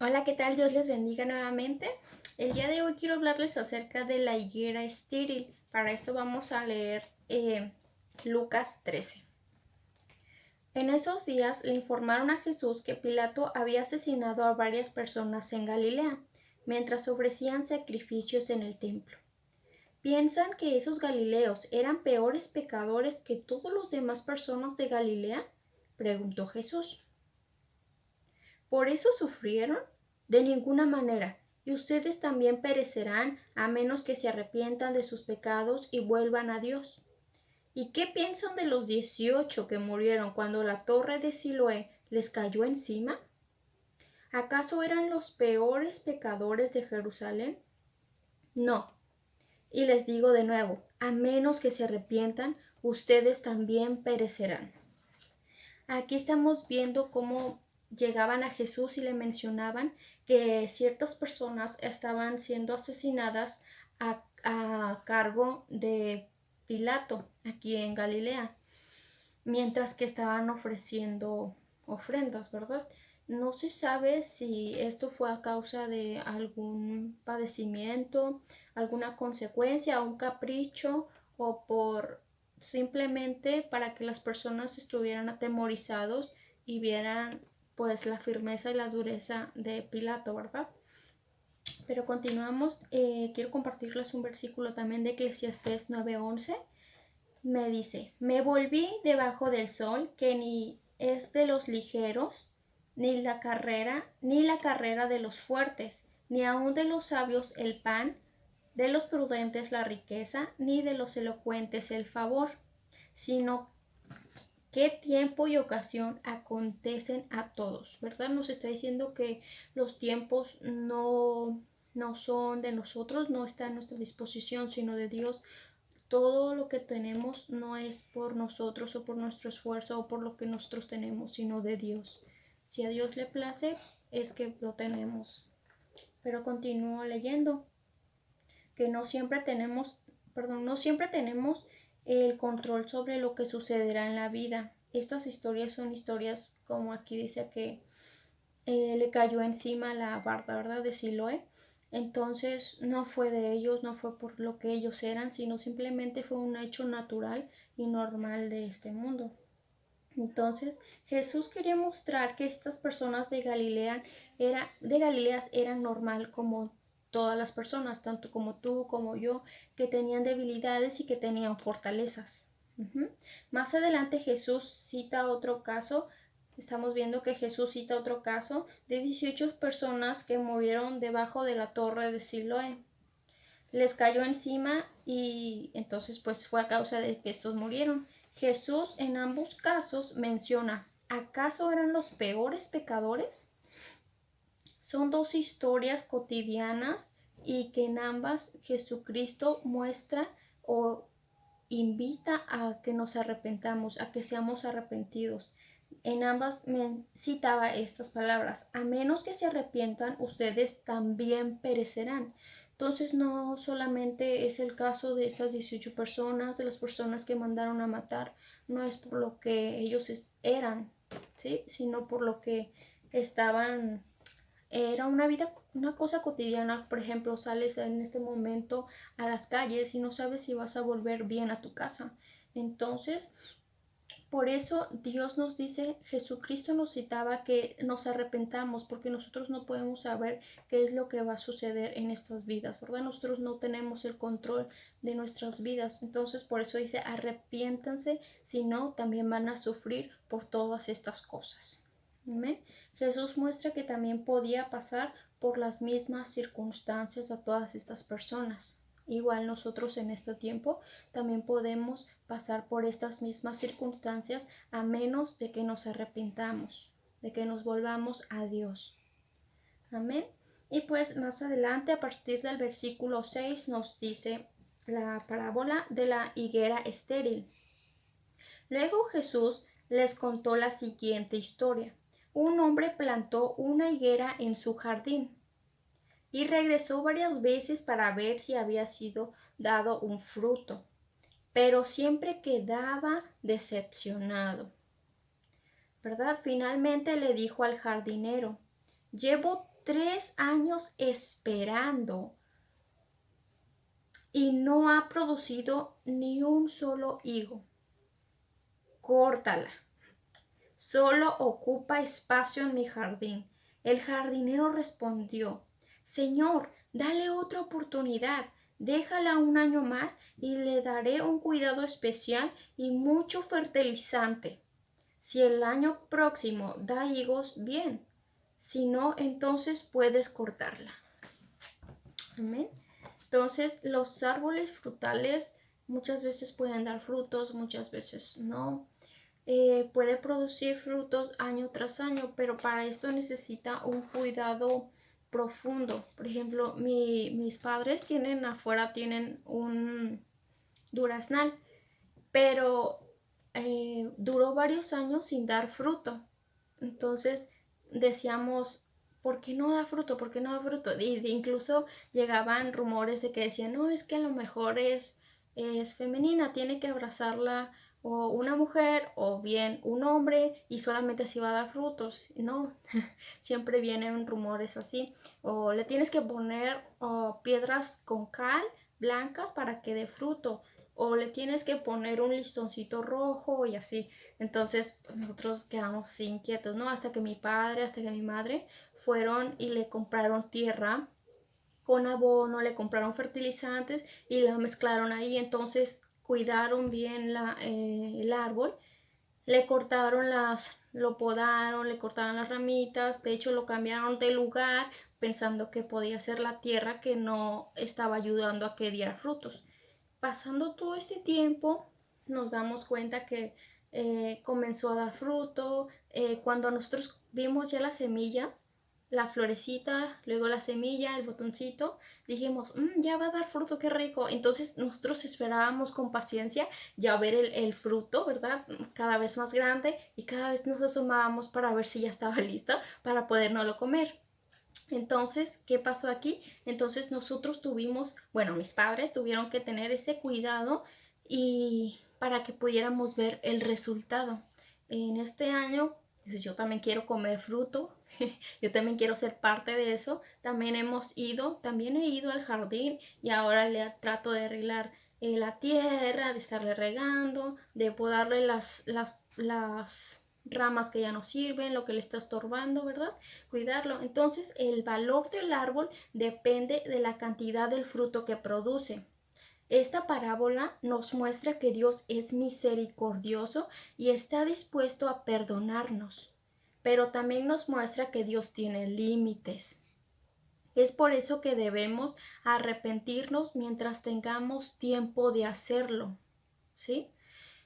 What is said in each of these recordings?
Hola, ¿qué tal? Dios les bendiga nuevamente. El día de hoy quiero hablarles acerca de la higuera estéril. Para eso vamos a leer Lucas 13. En esos días le informaron a Jesús que Pilato había asesinado a varias personas en Galilea, mientras ofrecían sacrificios en el templo. ¿Piensan que esos galileos eran peores pecadores que todas las demás personas de Galilea?, preguntó Jesús. ¿Por eso sufrieron? De ninguna manera. Y ustedes también perecerán a menos que se arrepientan de sus pecados y vuelvan a Dios. ¿Y qué piensan de los 18 que murieron cuando la torre de Siloé les cayó encima? ¿Acaso eran los peores pecadores de Jerusalén? No. Y les digo de nuevo, a menos que se arrepientan, ustedes también perecerán. Aquí estamos viendo cómo llegaban a Jesús y le mencionaban que ciertas personas estaban siendo asesinadas a cargo de Pilato aquí en Galilea, mientras que estaban ofreciendo ofrendas, ¿verdad? No se sabe si esto fue a causa de algún padecimiento, alguna consecuencia, un capricho o por simplemente para que las personas estuvieran atemorizados y vieran pues la firmeza y la dureza de Pilato, ¿verdad? Pero continuamos, quiero compartirles un versículo también de Eclesiastés 9:11. Me dice, me volví debajo del sol, que ni es de los ligeros, ni la carrera de los fuertes, ni aun de los sabios el pan, de los prudentes la riqueza, ni de los elocuentes el favor, sino qué tiempo y ocasión acontecen a todos, ¿verdad? Nos está diciendo que los tiempos no son de nosotros, no está a nuestra disposición, sino de Dios. Todo lo que tenemos no es por nosotros o por nuestro esfuerzo o por lo que nosotros tenemos, sino de Dios. Si a Dios le place, es que lo tenemos. Pero continúo leyendo que no siempre tenemos el control sobre lo que sucederá en la vida. Estas historias son historias como aquí dice que le cayó encima la barda, ¿verdad?, de Siloé. Entonces no fue de ellos, no fue por lo que ellos eran, sino simplemente fue un hecho natural y normal de este mundo. Entonces Jesús quería mostrar que estas personas de Galileas eran normal como todas las personas, tanto como tú, como yo, que tenían debilidades y que tenían fortalezas. Más adelante Jesús cita otro caso. Estamos viendo que Jesús cita otro caso de 18 personas que murieron debajo de la torre de Siloé. Les cayó encima y entonces pues fue a causa de que estos murieron. Jesús en ambos casos menciona, ¿acaso eran los peores pecadores? Son dos historias cotidianas y que en ambas Jesucristo muestra o invita a que nos arrepentamos, a que seamos arrepentidos. En ambas me citaba estas palabras, a menos que se arrepientan, ustedes también perecerán. Entonces no solamente es el caso de estas 18 personas, de las personas que mandaron a matar, no es por lo que ellos eran, ¿sí?, sino por lo que estaban. Era una vida, una cosa cotidiana. Por ejemplo, sales en este momento a las calles y no sabes si vas a volver bien a tu casa. Entonces, por eso Dios nos dice, Jesucristo nos citaba que nos arrepentamos, porque nosotros no podemos saber qué es lo que va a suceder en estas vidas, ¿verdad? Nosotros no tenemos el control de nuestras vidas. Entonces, por eso dice, arrepiéntanse, si no, también van a sufrir por todas estas cosas. ¿Amén? Jesús muestra que también podía pasar por las mismas circunstancias a todas estas personas. Igual nosotros en este tiempo también podemos pasar por estas mismas circunstancias a menos de que nos arrepintamos, de que nos volvamos a Dios. Amén. Y pues más adelante, a partir del versículo 6, nos dice la parábola de la higuera estéril. Luego Jesús les contó la siguiente historia. Un hombre plantó una higuera en su jardín y regresó varias veces para ver si había sido dado un fruto, pero siempre quedaba decepcionado, ¿verdad? Finalmente le dijo al jardinero, llevo 3 años esperando y no ha producido ni un solo higo. Córtala. Solo ocupa espacio en mi jardín. El jardinero respondió: Señor, dale otra oportunidad. Déjala un año más y le daré un cuidado especial y mucho fertilizante. Si el año próximo da higos, bien. Si no, entonces puedes cortarla. Amén. Entonces, los árboles frutales muchas veces pueden dar frutos, muchas veces no. Puede producir frutos año tras año, pero para esto necesita un cuidado profundo. Por ejemplo, mis padres tienen un duraznal, pero duró varios años sin dar fruto. Entonces decíamos, ¿por qué no da fruto? ¿Por qué no da fruto? Y incluso llegaban rumores de que decían, no, es que a lo mejor es femenina, tiene que abrazarla o una mujer o bien un hombre y solamente así va a dar frutos. No, siempre vienen rumores así. O le tienes que poner piedras con cal blancas para que dé fruto. O le tienes que poner un listoncito rojo y así. Entonces, pues nosotros quedamos así inquietos, ¿no? Hasta que mi padre, hasta que mi madre fueron y le compraron tierra con abono, le compraron fertilizantes y la mezclaron ahí. Entonces, cuidaron bien el árbol, lo podaron, le cortaron las ramitas, de hecho lo cambiaron de lugar pensando que podía ser la tierra que no estaba ayudando a que diera frutos. Pasando todo este tiempo, nos damos cuenta que comenzó a dar fruto. Cuando nosotros vimos ya las semillas, la florecita, luego la semilla, el botoncito, dijimos, ya va a dar fruto, qué rico. Entonces nosotros esperábamos con paciencia ya ver el fruto, ¿verdad? Cada vez más grande y cada vez nos asomábamos para ver si ya estaba listo para podernoslo comer. Entonces, ¿qué pasó aquí? Entonces mis padres tuvieron que tener ese cuidado y para que pudiéramos ver el resultado. En este año, pues, yo también quiero comer fruto, yo también quiero ser parte de eso. También he ido al jardín y ahora le trato de arreglar la tierra, de estarle regando, de podarle las ramas que ya no sirven, lo que le está estorbando, ¿verdad? Cuidarlo. Entonces, el valor del árbol depende de la cantidad del fruto que produce. Esta parábola nos muestra que Dios es misericordioso y está dispuesto a perdonarnos, pero también nos muestra que Dios tiene límites. Es por eso que debemos arrepentirnos mientras tengamos tiempo de hacerlo, ¿sí?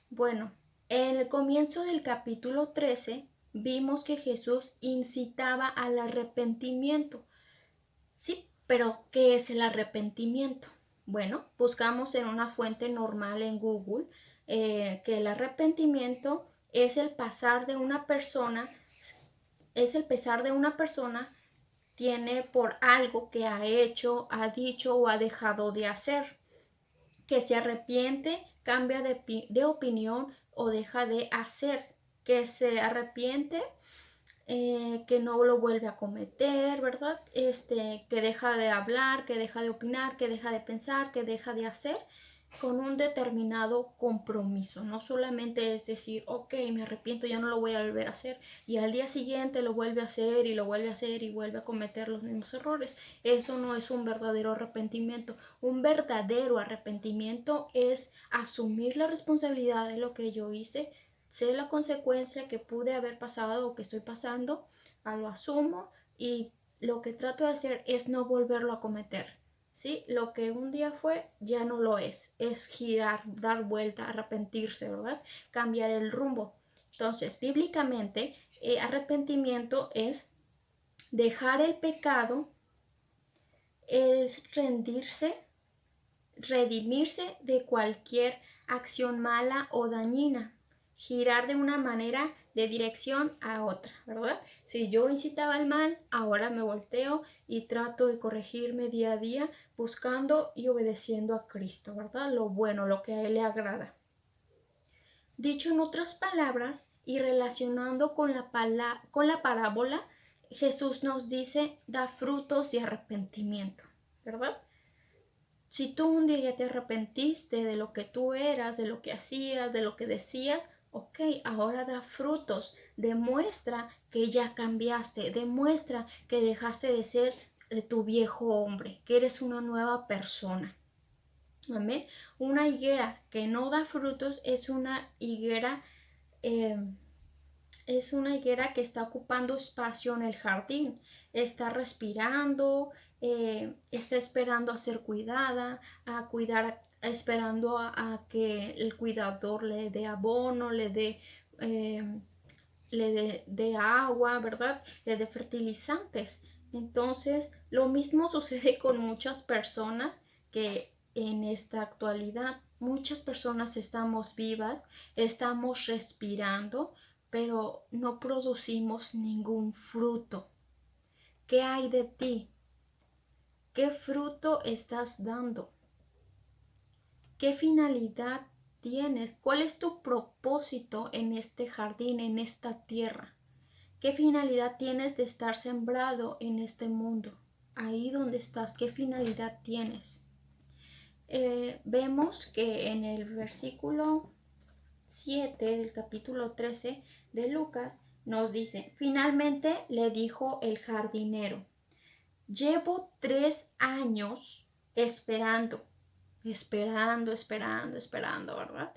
Bueno, en el comienzo del capítulo 13 vimos que Jesús incitaba al arrepentimiento. Sí, pero ¿qué es el arrepentimiento? Bueno, buscamos en una fuente normal en Google que el arrepentimiento es el pasar de una persona, tiene por algo que ha hecho, ha dicho o ha dejado de hacer, que se arrepiente, cambia de opinión o deja de hacer, que se arrepiente, que no lo vuelve a cometer, ¿verdad? Que deja de hablar, que deja de opinar, que deja de pensar, que deja de hacer con un determinado compromiso. No solamente es decir, ok, me arrepiento, ya no lo voy a volver a hacer y al día siguiente lo vuelve a hacer y lo vuelve a hacer y vuelve a cometer los mismos errores. Eso no es un verdadero arrepentimiento. Un verdadero arrepentimiento es asumir la responsabilidad de lo que yo hice, sé la consecuencia que pude haber pasado o que estoy pasando, lo asumo y lo que trato de hacer es no volverlo a cometer. ¿Sí? Lo que un día fue ya no lo es girar, dar vuelta, arrepentirse, ¿verdad? Cambiar el rumbo. Entonces, bíblicamente, arrepentimiento es dejar el pecado, es redimirse de cualquier acción mala o dañina, girar de una manera de dirección a otra, ¿verdad? Si yo incitaba el mal, ahora me volteo y trato de corregirme día a día buscando y obedeciendo a Cristo, ¿verdad? Lo bueno, lo que a Él le agrada. Dicho en otras palabras y relacionando con la parábola, Jesús nos dice, da frutos de arrepentimiento, ¿verdad? Si tú un día ya te arrepentiste de lo que tú eras, de lo que hacías, de lo que decías, ok, ahora da frutos, demuestra que ya cambiaste, demuestra que dejaste de ser de tu viejo hombre, que eres una nueva persona. Amén. Una higuera que no da frutos eh, es una higuera que está ocupando espacio en el jardín, está respirando, está esperando a ser cuidada, a cuidar, esperando a que el cuidador le dé abono, eh, de agua, ¿verdad? Le dé fertilizantes. Entonces, lo mismo sucede con muchas personas que en esta actualidad, muchas personas estamos vivas, estamos respirando, pero no producimos ningún fruto. ¿Qué hay de ti? ¿Qué fruto estás dando? ¿Qué finalidad tienes? ¿Cuál es tu propósito en este jardín, en esta tierra? ¿Qué finalidad tienes de estar sembrado en este mundo? Ahí donde estás, ¿qué finalidad tienes? Vemos que en el versículo 7 del capítulo 13 de Lucas nos dice, finalmente le dijo el jardinero, llevo 3 años esperando, ¿verdad?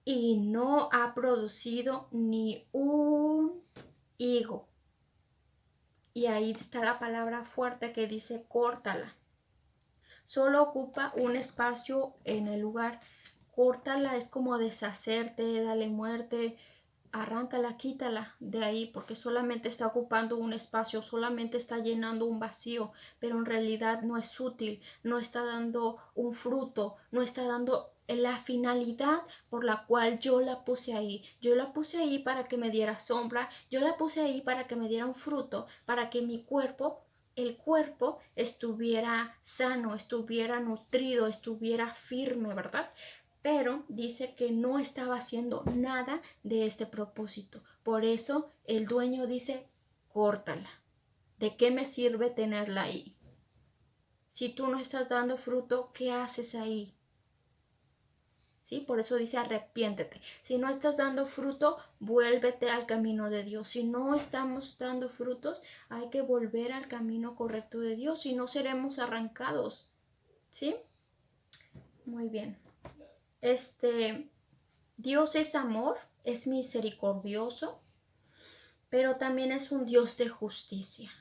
Y no ha producido ni un higo. Y ahí está la palabra fuerte que dice córtala. Solo ocupa un espacio en el lugar. Córtala es como deshacerte, dale muerte, arráncala, quítala de ahí, porque solamente está ocupando un espacio, solamente está llenando un vacío, pero en realidad no es útil, no está dando un fruto, no está dando la finalidad por la cual yo la puse ahí. Yo la puse ahí para que me diera sombra, yo la puse ahí para que me diera un fruto, para que mi cuerpo, el cuerpo estuviera sano, estuviera nutrido, estuviera firme, ¿verdad? Pero dice que no estaba haciendo nada de este propósito. Por eso el dueño dice, córtala. ¿De qué me sirve tenerla ahí? Si tú no estás dando fruto, ¿qué haces ahí? ¿Sí? Por eso dice arrepiéntete. Si no estás dando fruto, vuélvete al camino de Dios. Si no estamos dando frutos, hay que volver al camino correcto de Dios, si no seremos arrancados. ¿Sí? Muy bien. Dios es amor, es misericordioso, pero también es un Dios de justicia.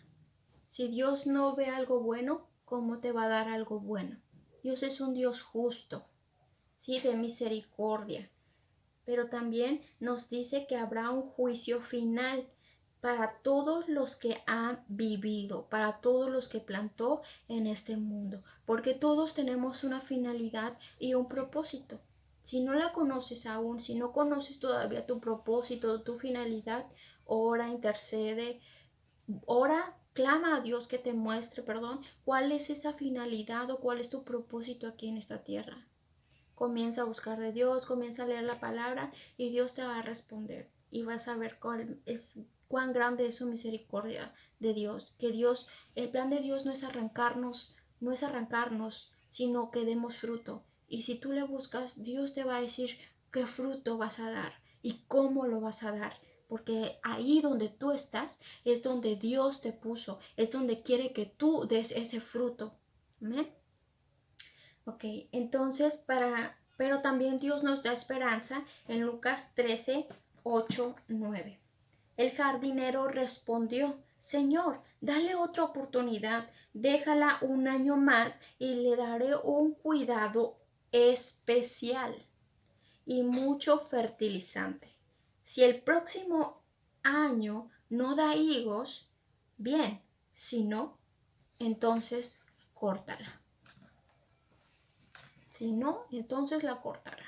Si Dios no ve algo bueno, ¿cómo te va a dar algo bueno? Dios es un Dios justo, sí, de misericordia, pero también nos dice que habrá un juicio final para todos los que han vivido, para todos los que plantó en este mundo, porque todos tenemos una finalidad y un propósito. Si no la conoces aún, si no conoces todavía tu propósito, tu finalidad, ora, intercede, ora, clama a Dios que te muestre, perdón, cuál es esa finalidad o cuál es tu propósito aquí en esta tierra. Comienza a buscar de Dios, comienza a leer la palabra y Dios te va a responder y vas a ver cuán grande es su misericordia de Dios. Que Dios, el plan de Dios no es arrancarnos, sino que demos fruto. Y si tú le buscas, Dios te va a decir qué fruto vas a dar y cómo lo vas a dar. Porque ahí donde tú estás es donde Dios te puso, es donde quiere que tú des ese fruto. Amén. Ok, entonces pero también Dios nos da esperanza en Lucas 13, 8, 9. El jardinero respondió, Señor, dale otra oportunidad, déjala un año más y le daré un cuidado especial y mucho fertilizante. Si el próximo año no da higos, bien, si no, entonces córtala. Si no, entonces la cortará.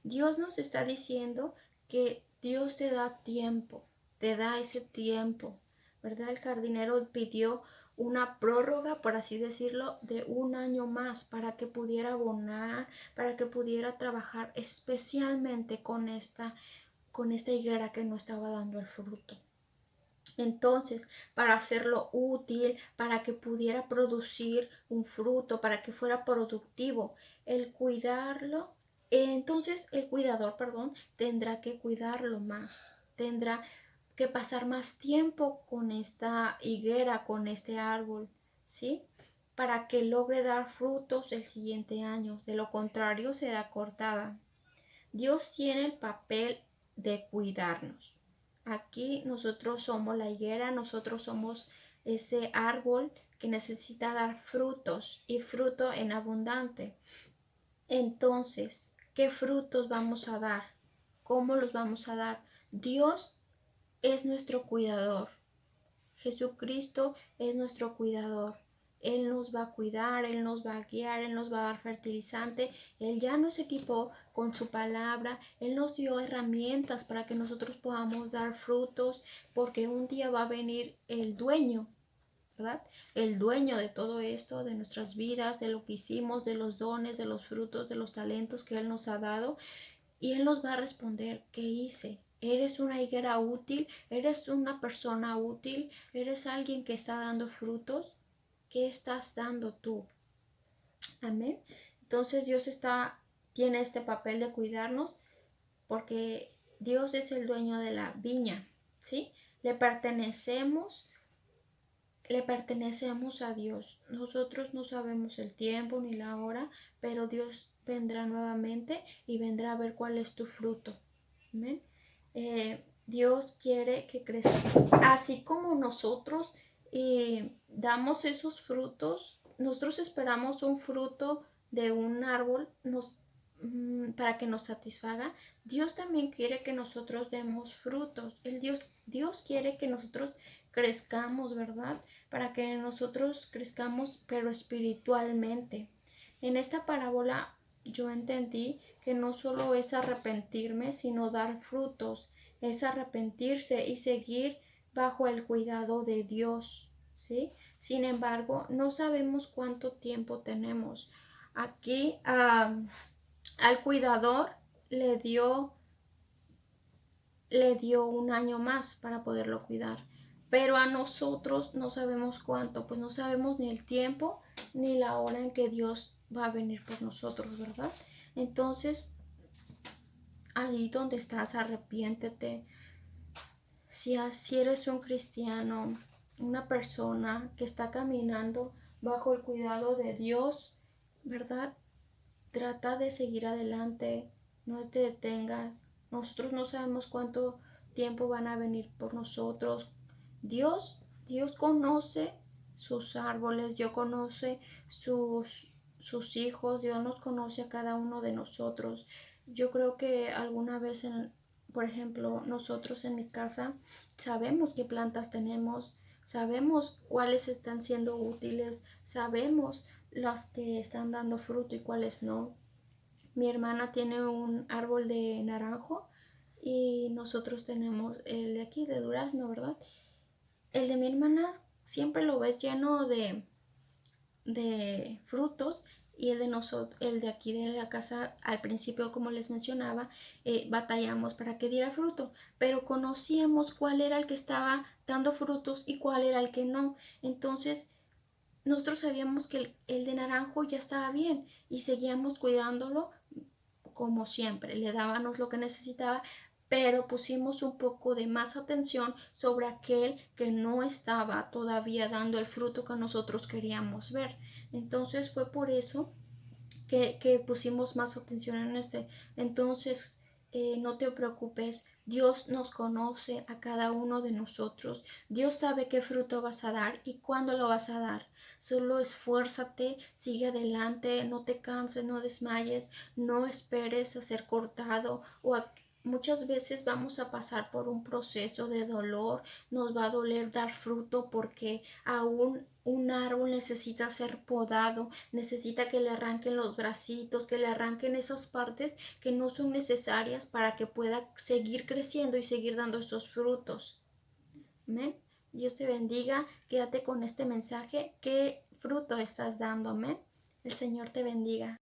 Dios nos está diciendo que Dios te da tiempo, te da ese tiempo, ¿verdad? El jardinero pidió una prórroga, por así decirlo, de un año más para que pudiera abonar, para que pudiera trabajar especialmente con esta higuera que no estaba dando el fruto. Entonces, para hacerlo útil, para que pudiera producir un fruto, para que fuera productivo, el cuidarlo, entonces el cuidador, perdón, tendrá que cuidarlo más, tendrá que pasar más tiempo con esta higuera, con este árbol, ¿sí? Para que logre dar frutos el siguiente año. De lo contrario, será cortada. Dios tiene el papel de cuidarnos. Aquí nosotros somos la higuera, nosotros somos ese árbol que necesita dar frutos y fruto en abundante. Entonces, ¿qué frutos vamos a dar? ¿Cómo los vamos a dar? Dios es nuestro cuidador. Jesucristo es nuestro cuidador. Él nos va a cuidar, Él nos va a guiar, Él nos va a dar fertilizante. Él ya nos equipó con su palabra. Él nos dio herramientas para que nosotros podamos dar frutos, porque un día va a venir el dueño, ¿verdad? El dueño de todo esto, de nuestras vidas, de lo que hicimos, de los dones, de los frutos, de los talentos que Él nos ha dado. Y Él nos va a responder, ¿qué hice? ¿Eres una higuera útil? ¿Eres una persona útil? ¿Eres alguien que está dando frutos? ¿Qué estás dando tú? Amén. Entonces tiene este papel de cuidarnos porque Dios es el dueño de la viña, ¿sí? Le pertenecemos, le pertenecemos a Dios. Nosotros no sabemos el tiempo ni la hora, pero Dios vendrá nuevamente y vendrá a ver cuál es tu fruto. Amén. Dios quiere que crezca. Así como nosotros damos esos frutos, nosotros esperamos un fruto de un árbol para que nos satisfaga. Dios también quiere que nosotros demos frutos. Dios quiere que nosotros crezcamos, ¿verdad? Para que nosotros crezcamos, pero espiritualmente. En esta parábola yo entendí que no solo es arrepentirme, sino dar frutos, es arrepentirse y seguir bajo el cuidado de Dios, ¿sí? Sin embargo, no sabemos cuánto tiempo tenemos. Aquí al cuidador le dio un año más para poderlo cuidar. Pero a nosotros no sabemos cuánto, pues no sabemos ni el tiempo ni la hora en que Dios va a venir por nosotros, ¿verdad? Entonces, ahí donde estás, arrepiéntete. Si eres un cristiano, una persona que está caminando bajo el cuidado de Dios, ¿verdad? Trata de seguir adelante, no te detengas. Nosotros no sabemos cuánto tiempo van a venir por nosotros. Dios conoce sus árboles, Dios conoce sus hijos, Dios nos conoce a cada uno de nosotros. Yo creo que alguna vez, por ejemplo, nosotros en mi casa sabemos qué plantas tenemos, sabemos cuáles están siendo útiles, sabemos las que están dando fruto y cuáles no. Mi hermana tiene un árbol de naranjo y nosotros tenemos el de aquí de durazno, ¿verdad? El de mi hermana siempre lo ves lleno de frutos y el de nosotros, el de aquí de la casa, al principio, como les mencionaba, batallamos para que diera fruto, pero conocíamos cuál era el que estaba dando frutos y cuál era el que no. Entonces, nosotros sabíamos que el de naranjo ya estaba bien y seguíamos cuidándolo como siempre, le dábamos lo que necesitaba, pero pusimos un poco de más atención sobre aquel que no estaba todavía dando el fruto que nosotros queríamos ver. Entonces fue por eso que pusimos más atención en este. Entonces, no te preocupes, Dios nos conoce a cada uno de nosotros. Dios sabe qué fruto vas a dar y cuándo lo vas a dar. Solo esfuérzate, sigue adelante, no te canses, no desmayes, no esperes a ser cortado muchas veces vamos a pasar por un proceso de dolor, nos va a doler dar fruto porque aún un árbol necesita ser podado, necesita que le arranquen los bracitos, que le arranquen esas partes que no son necesarias para que pueda seguir creciendo y seguir dando esos frutos. Amén. Dios te bendiga, quédate con este mensaje. ¿Qué fruto estás dando? Amén. El Señor te bendiga.